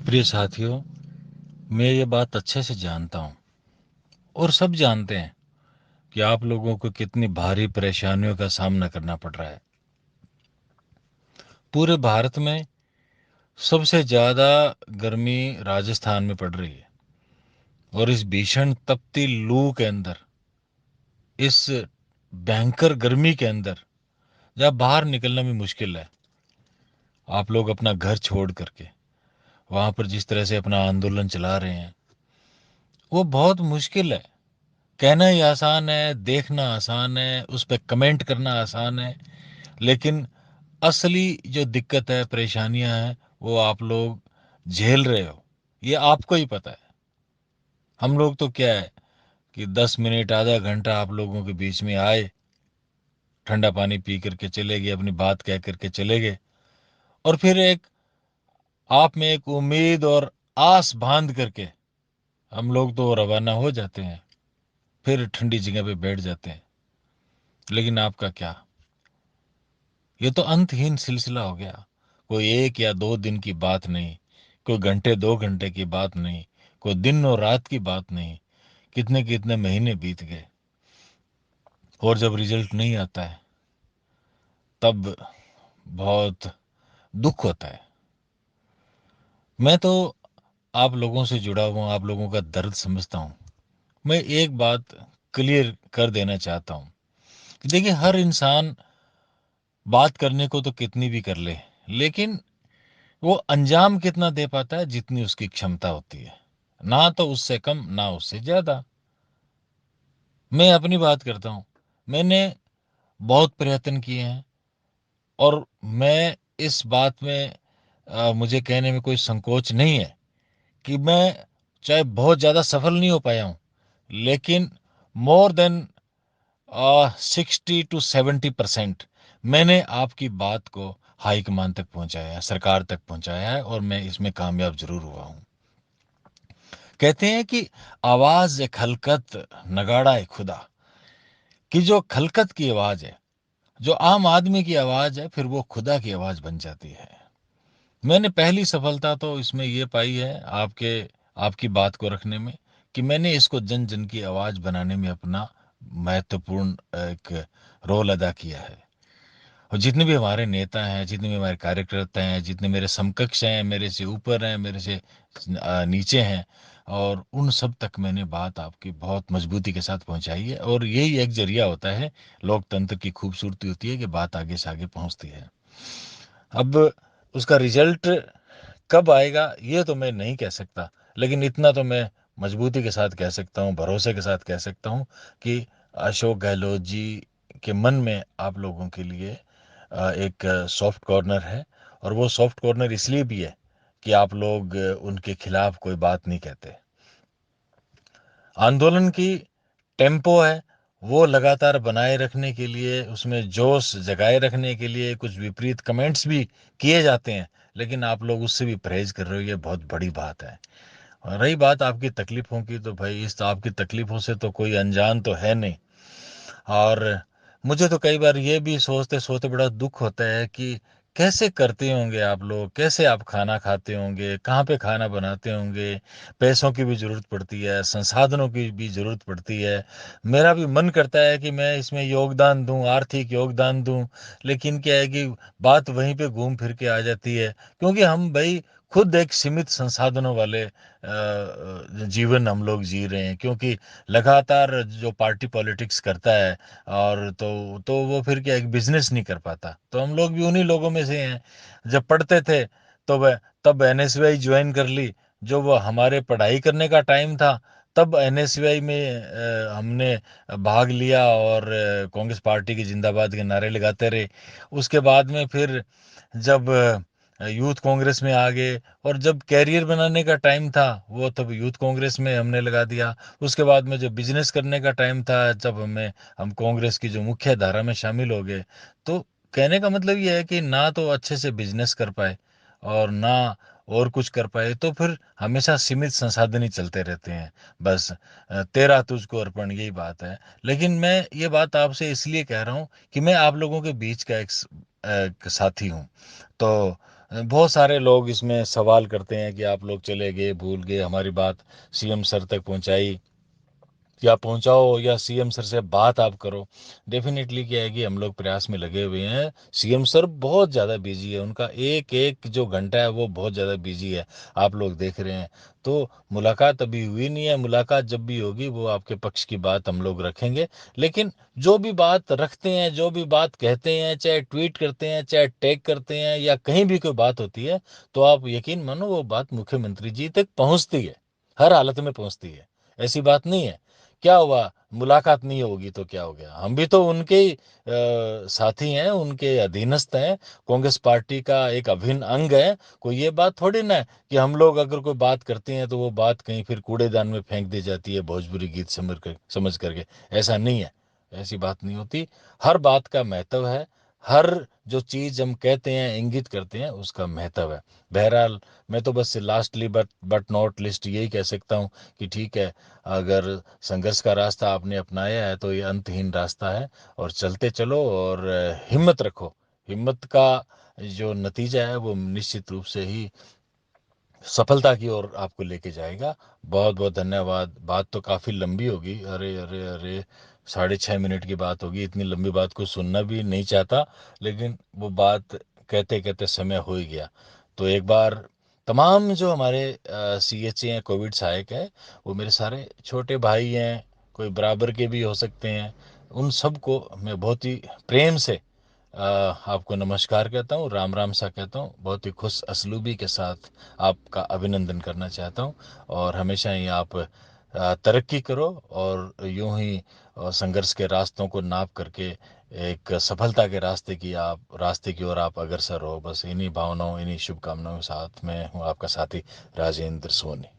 प्रिय साथियों, मैं ये बात अच्छे से जानता हूँ और सब जानते हैं कि आप लोगों को कितनी भारी परेशानियों का सामना करना पड़ रहा है। पूरे भारत में सबसे ज़्यादा गर्मी राजस्थान में पड़ रही है और इस भीषण तपती लू के अंदर, इस भयंकर गर्मी के अंदर जब बाहर निकलना भी मुश्किल है, आप लोग अपना घर छोड़ करके वहाँ पर जिस तरह से अपना आंदोलन चला रहे हैं, वो बहुत मुश्किल है। कहना ही आसान है, देखना आसान है, उस पर कमेंट करना आसान है, लेकिन असली जो दिक्कत है, परेशानियां हैं, वो आप लोग झेल रहे हो, ये आपको ही पता है। हम लोग तो क्या है कि 10 मिनट आधा घंटा आप लोगों के बीच में आए, ठंडा पानी पी करके चले गए, अपनी बात कह करके चले गए, और फिर एक आप में एक उम्मीद और आस बांध करके हम लोग तो रवाना हो जाते हैं, फिर ठंडी जगह पे बैठ जाते हैं। लेकिन आपका क्या, ये तो अंतहीन सिलसिला हो गया। कोई 1 या 2 दिन की बात नहीं, कोई घंटे 2 घंटे की बात नहीं, कोई दिन और रात की बात नहीं, कितने कितने महीने बीत गए, और जब रिजल्ट नहीं आता है तब बहुत दुख होता है। मैं तो आप लोगों से जुड़ा हुआ, आप लोगों का दर्द समझता हूँ। मैं एक बात क्लियर कर देना चाहता हूँ कि देखिए, हर इंसान बात करने को तो कितनी भी कर ले, लेकिन वो अंजाम कितना दे पाता है, जितनी उसकी क्षमता होती है। ना तो उससे कम, ना उससे ज्यादा। मैं अपनी बात करता हूं, मैंने बहुत प्रयत्न किए हैं, और मैं इस बात में मुझे कहने में कोई संकोच नहीं है कि मैं चाहे बहुत ज्यादा सफल नहीं हो पाया हूं, लेकिन मोर देन 60 to 70% मैंने आपकी बात को हाईकमान तक पहुंचाया है, सरकार तक पहुंचाया है, और मैं इसमें कामयाब जरूर हुआ हूं। कहते हैं कि आवाज एक खलकत, नगाड़ा है खुदा, कि जो खलकत की आवाज है, जो आम आदमी की आवाज है, फिर वो खुदा की आवाज बन जाती है। मैंने पहली सफलता तो इसमें ये पाई है, आपकी बात को रखने में, कि मैंने इसको जन जन की आवाज बनाने में अपना महत्वपूर्ण एक रोल अदा किया है। और जितने भी हमारे नेता हैं, जितने भी हमारे कार्यकर्ता हैं, जितने मेरे समकक्ष हैं, मेरे से ऊपर हैं, मेरे से नीचे हैं, और उन सब तक मैंने बात आपकी बहुत मजबूती के साथ पहुंचाई है। और यही एक जरिया होता है, लोकतंत्र की खूबसूरती होती है कि बात आगे से आगे पहुंचती है। अब उसका रिजल्ट कब आएगा ये तो मैं नहीं कह सकता, लेकिन इतना तो मैं मजबूती के साथ कह सकता हूँ, भरोसे के साथ कह सकता हूँ कि अशोक गहलोत जी के मन में आप लोगों के लिए एक सॉफ्ट कॉर्नर है। और वो सॉफ्ट कॉर्नर इसलिए भी है कि आप लोग उनके खिलाफ कोई बात नहीं कहते। आंदोलन की टेम्पो है, वो लगातार बनाए रखने के लिए, उसमें जोश जगाए रखने के लिए कुछ विपरीत कमेंट्स भी किए जाते हैं, लेकिन आप लोग उससे भी परहेज कर रहे हो, ये बहुत बड़ी बात है। और रही बात आपकी तकलीफों की, तो भाई इस आपकी तकलीफों से तो कोई अनजान तो है नहीं। और मुझे तो कई बार ये भी सोचते सोचते बड़ा दुख होता है कि कैसे करते होंगे आप लोग, कैसे आप खाना खाते होंगे, कहाँ पे खाना बनाते होंगे। पैसों की भी जरूरत पड़ती है, संसाधनों की भी जरूरत पड़ती है। मेरा भी मन करता है कि मैं इसमें योगदान दूं, आर्थिक योगदान दूं, लेकिन क्या है कि बात वहीं पे घूम फिर के आ जाती है, क्योंकि हम भाई खुद एक सीमित संसाधनों वाले जीवन हम लोग जी रहे हैं। क्योंकि लगातार जो पार्टी पॉलिटिक्स करता है, और तो वो फिर क्या एक बिजनेस नहीं कर पाता। तो हम लोग भी उन्हीं लोगों में से हैं। जब पढ़ते थे तो वह तब एनएसयूआई ज्वाइन कर ली, जो वो हमारे पढ़ाई करने का टाइम था, तब एनएसयूआई में हमने भाग लिया, और कांग्रेस पार्टी की जिंदाबाद के नारे लगाते रहे। उसके बाद में फिर जब यूथ कांग्रेस में आ गए, और जब कैरियर बनाने का टाइम था, वो तब यूथ कांग्रेस में हमने लगा दिया। उसके बाद में जब बिजनेस करने का टाइम था, जब हम कांग्रेस की जो मुख्य धारा में शामिल हो गए। तो कहने का मतलब ये है कि ना तो अच्छे से बिजनेस कर पाए, और ना और कुछ कर पाए, तो फिर हमेशा सीमित संसाधन ही चलते रहते हैं। बस तेरा तुझको अर्पण, यही बात है। लेकिन मैं ये बात आपसे इसलिए कह रहा हूँ कि मैं आप लोगों के बीच का एक साथी हूँ। तो बहुत सारे लोग इसमें सवाल करते हैं कि आप लोग चले गए, भूल गए, हमारी बात सीएम सर तक पहुंचाई या पहुंचाओ, या सीएम सर से बात आप करो। डेफिनेटली क्या है कि हम लोग प्रयास में लगे हुए हैं। सीएम सर बहुत ज़्यादा बिजी है, उनका एक एक जो घंटा है वो बहुत ज़्यादा बिजी है, आप लोग देख रहे हैं। तो मुलाकात अभी हुई नहीं है, मुलाकात जब भी होगी वो आपके पक्ष की बात हम लोग रखेंगे। लेकिन जो भी बात रखते हैं, जो भी बात कहते हैं, चाहे ट्वीट करते हैं, चाहे टैग करते हैं, या कहीं भी कोई बात होती है, तो आप यकीन मानो वो बात मुख्यमंत्री जी तक पहुंचती है, हर हालत में पहुंचती है। ऐसी बात नहीं है। क्या हुआ, मुलाकात नहीं होगी तो क्या हो गया, हम भी तो उनके ही साथी हैं, उनके अधीनस्थ हैं, कांग्रेस पार्टी का एक अभिन्न अंग है। कोई ये बात थोड़ी ना है कि हम लोग अगर कोई बात करते हैं तो वो बात कहीं फिर कूड़ेदान में फेंक दी जाती है भोजपुरी गीत समझ करके। ऐसा नहीं है, ऐसी बात नहीं होती। हर बात का महत्व है, हर जो चीज हम कहते हैं, इंगित करते हैं, उसका महत्व है। बहरहाल, मैं तो बस लास्टली बट नॉट लिस्ट यही कह सकता हूँ कि ठीक है, अगर संघर्ष का रास्ता आपने अपनाया है तो ये अंतहीन रास्ता है, और चलते चलो, और हिम्मत रखो। हिम्मत का जो नतीजा है वो निश्चित रूप से ही सफलता की ओर आपको लेके जाएगा। बहुत बहुत धन्यवाद। बात तो काफ़ी लंबी होगी, अरे अरे अरे, 6.5 मिनट की बात होगी। इतनी लंबी बात को सुनना भी नहीं चाहता, लेकिन वो बात कहते कहते समय हो ही गया। तो एक बार तमाम जो हमारे CHA हैं, कोविड सहायक है, वो मेरे सारे छोटे भाई हैं, कोई बराबर के भी हो सकते हैं, उन सबको मैं बहुत ही प्रेम से आपको नमस्कार कहता हूँ, राम राम सा कहता हूँ। बहुत ही खुश असलूबी के साथ आपका अभिनंदन करना चाहता हूँ, और हमेशा ही आप तरक्की करो, और यूं ही संघर्ष के रास्तों को नाप करके एक सफलता के रास्ते की ओर आप अग्रसर हो। बस इन्हीं भावनाओं, इन्हीं शुभकामनाओं के साथ मैं हूँ आपका साथी राजेंद्र सोनी।